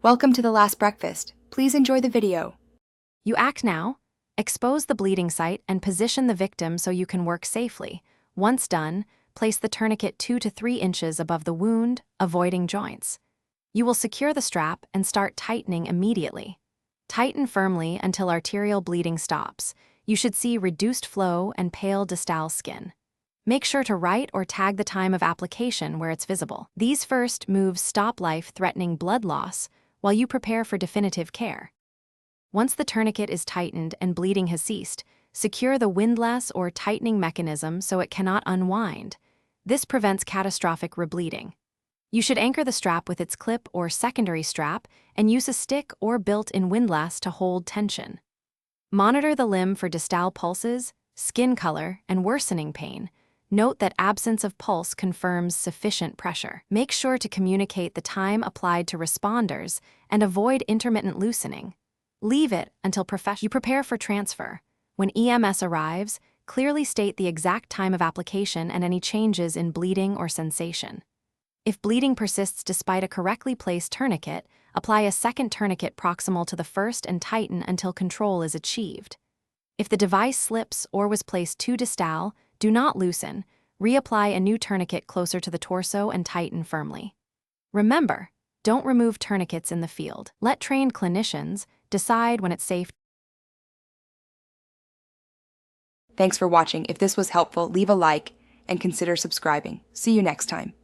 Welcome to the last breakfast. Please enjoy the video. You act now. Expose the bleeding site and position the victim so you can work safely. Once done, place the tourniquet 2 to 3 inches above the wound, avoiding joints. You will secure the strap and start tightening immediately. Tighten firmly until arterial bleeding stops. You should see reduced flow and pale distal skin. Make sure to write or tag the time of application where it's visible. These first moves stop life-threatening blood loss while you prepare for definitive care. Once the tourniquet is tightened and bleeding has ceased, secure the windlass or tightening mechanism so it cannot unwind. This prevents catastrophic rebleeding. You should anchor the strap with its clip or secondary strap and use a stick or built-in windlass to hold tension. Monitor the limb for distal pulses, skin color, and worsening pain. Note that absence of pulse confirms sufficient pressure. Make sure to communicate the time applied to responders and avoid intermittent loosening. Leave it until you prepare for transfer. When EMS arrives, clearly state the exact time of application and any changes in bleeding or sensation. If bleeding persists despite a correctly placed tourniquet, apply a second tourniquet proximal to the first and tighten until control is achieved. If the device slips or was placed too distal, do not loosen. Reapply a new tourniquet closer to the torso and tighten firmly. Remember, don't remove tourniquets in the field. Let trained clinicians decide when it's safe. Thanks for watching. If this was helpful, leave a like and consider subscribing. See you next time.